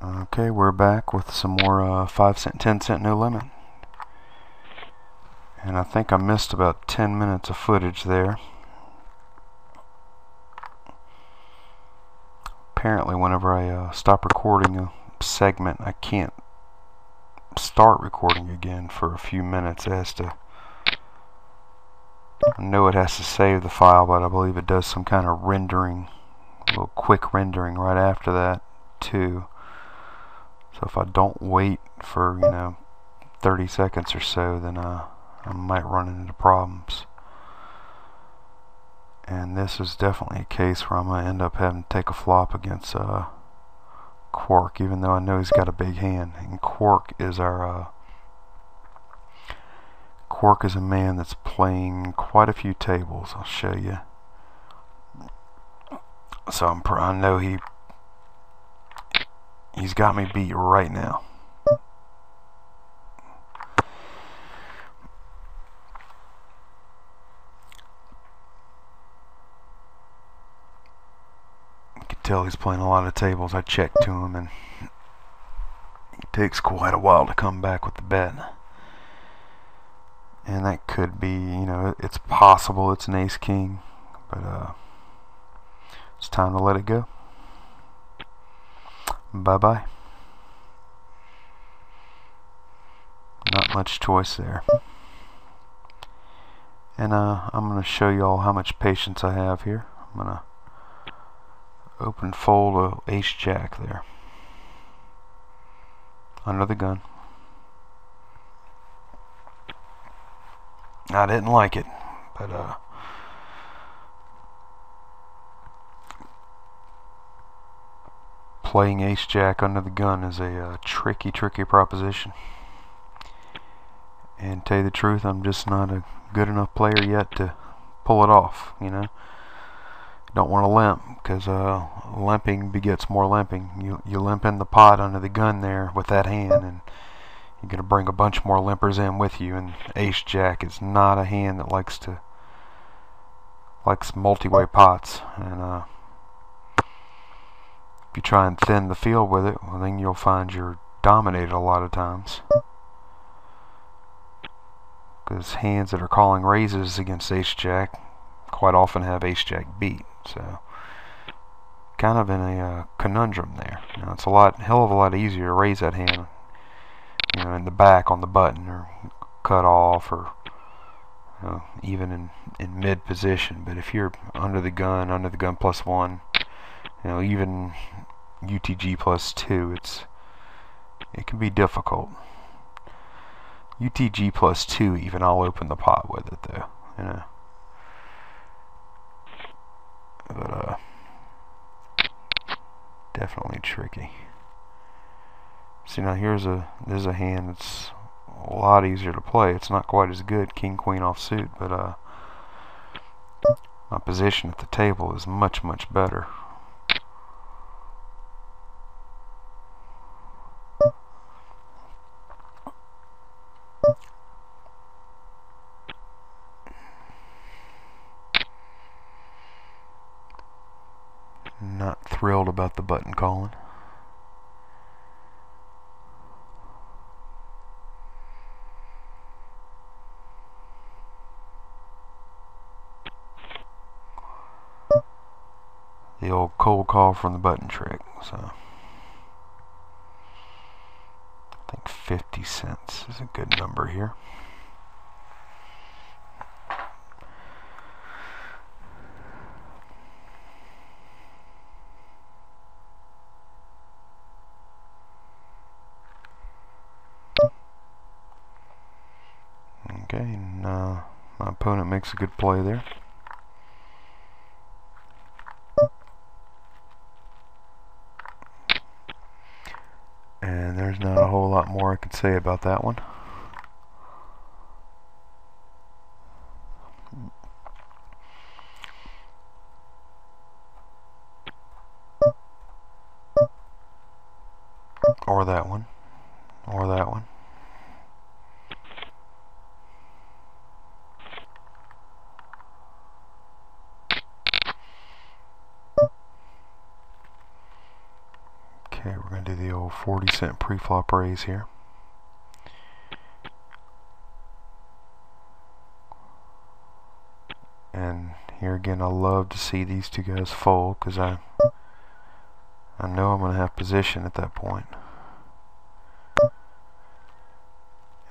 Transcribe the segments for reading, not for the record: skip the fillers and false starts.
Okay, we're back with some more 5 cent, 10 cent no limit. And I think I missed about 10 minutes of footage there. Apparently whenever I stop recording a segment, I can't start recording again for a few minutes. I know it has to save the file, but I believe it does some kind of rendering, a little quick rendering right after that too. So if I don't wait for 30 seconds or so, then I might run into problems. And this is definitely a case where I'm going to end up having to take a flop against Quark, even though I know he's got a big hand. And Quark is a man that's playing quite a few tables. I'll show you. So I know he's got me beat right now. You can tell he's playing a lot of tables. I checked to him, and it takes quite a while to come back with the bet. And that could be, it's possible it's an ace-king, but it's time to let it go. Bye-bye. Not much choice there. And I'm going to show you all how much patience I have here. I'm going to open fold a ace-jack there. Under the gun. I didn't like it, but playing ace-jack under the gun is a tricky proposition. And to tell you the truth, I'm just not a good enough player yet to pull it off. Don't want to limp, because limping begets more limping. You limp in the pot under the gun there with that hand, and you're going to bring a bunch more limpers in with you. And ace-jack is not a hand that likes multi-way pots. And if you try and thin the field with it, well, then you'll find you're dominated a lot of times. Because hands that are calling raises against ace-jack quite often have ace-jack beat. So, kind of in a conundrum there. It's hell of a lot easier to raise that hand, in the back on the button, or cut off, or even in mid position. But if you're under the gun +1, even UTG +2, it can be difficult. UTG +2 even, I'll open the pot with it though, But definitely tricky. See, now there's a hand that's a lot easier to play. It's not quite as good, king queen offsuit, but my position at the table is much better. Not thrilled about the button calling. The old cold call from the button trick. So I think 50 cents is a good number here. Okay, and my opponent makes a good play there. And there's not a whole lot more I could say about that one. Or that one. Or that one. Okay, we're going to do the old 40-cent pre-flop raise here. And here again, I love to see these two guys fold because I know I'm going to have position at that point.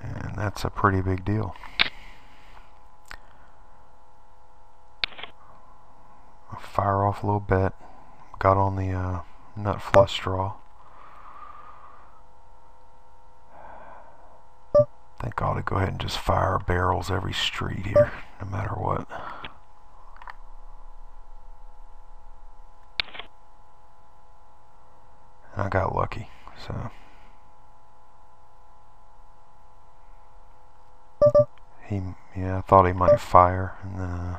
And that's a pretty big deal. I'll fire off a little bet. Got on the nut flush draw. I think I ought to go ahead and just fire barrels every street here, no matter what. And I got lucky, so. Yeah, I thought he might fire, and then,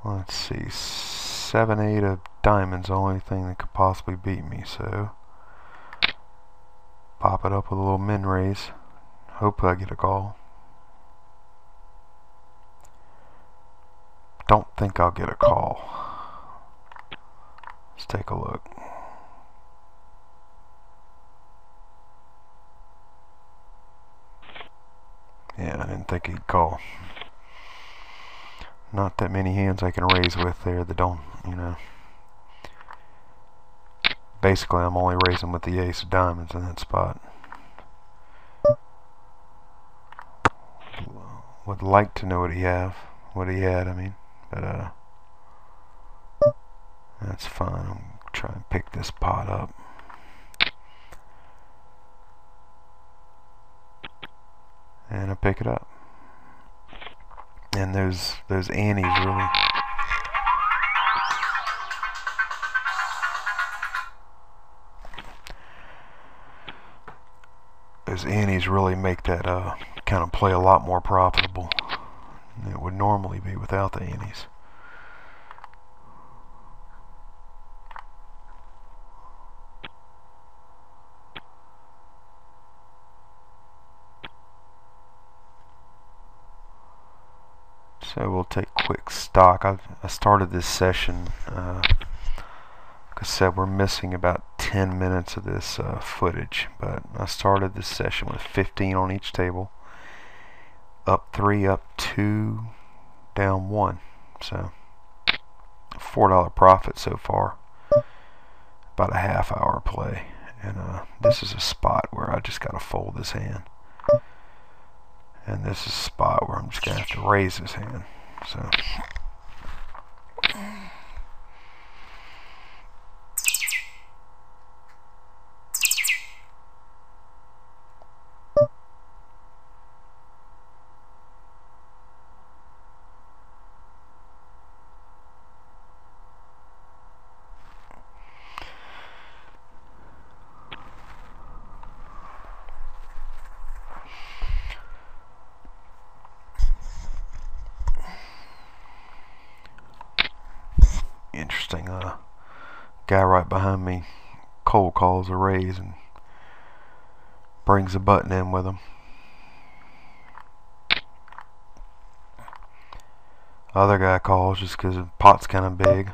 let's see, 7-8 of diamonds, the only thing that could possibly beat me, so pop it up with a little min raise. Hope I get a call. Don't think I'll get a call. Let's take a look. Yeah, I didn't think he'd call. Not that many hands I can raise with there that don't, you know. Basically, I'm only raising with the ace of diamonds in that spot. Would like to know what he had, I mean, but that's fine. I'm trying to pick this pot up. And I pick it up. And those antes really make that kind of play a lot more profitable than it would normally be without the antes. So we'll take quick stock. I started this session, like I said, we're missing about 10 minutes of this footage, but I started this session with 15 on each table. Up 3, up 2, down 1. So $4 profit so far. About a half-hour play. And this is a spot where I just got to fold this hand. And this is a spot where I'm just going to have to raise this hand. So interesting. Guy right behind me cold calls a raise and brings a button in with him. Other guy calls just because the pot's kind of big.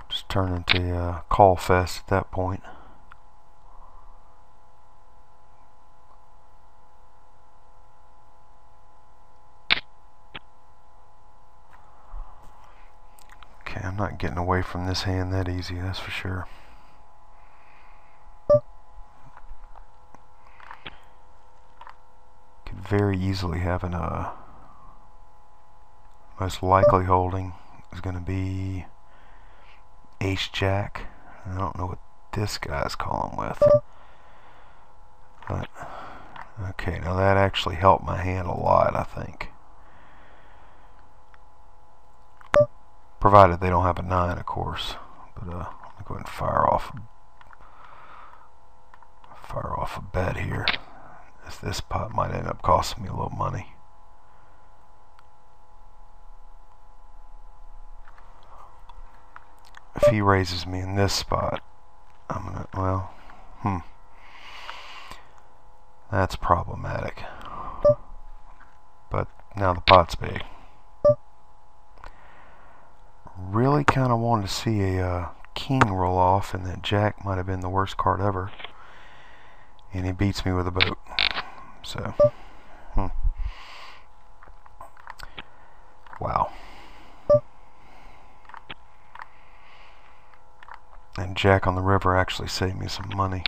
Just turn into a call fest at that point. Okay, I'm not getting away from this hand that easy, that's for sure. Could very easily have an most likely holding is going to be ace jack. I don't know what this guy's calling with, but okay, now that actually helped my hand a lot, I think. Provided they don't have a 9, of course. But let me go ahead and fire off a bet here. This pot might end up costing me a little money. If he raises me in this spot, I'm gonna, well, that's problematic. But now the pot's big. really kind of wanted to see a king roll off, and that jack might have been the worst card ever. And he beats me with a boat. So, wow. And jack on the river actually saved me some money.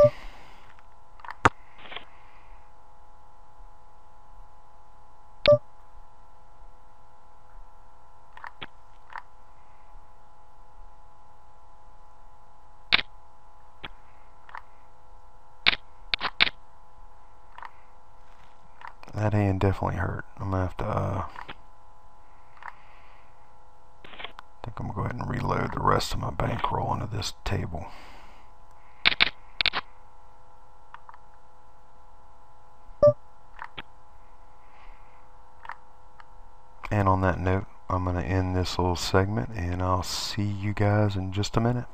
That hand definitely hurt. I'm gonna have to, I think I'm gonna go ahead and reload the rest of my bankroll into this table. And on that note, I'm gonna end this little segment, and I'll see you guys in just a minute.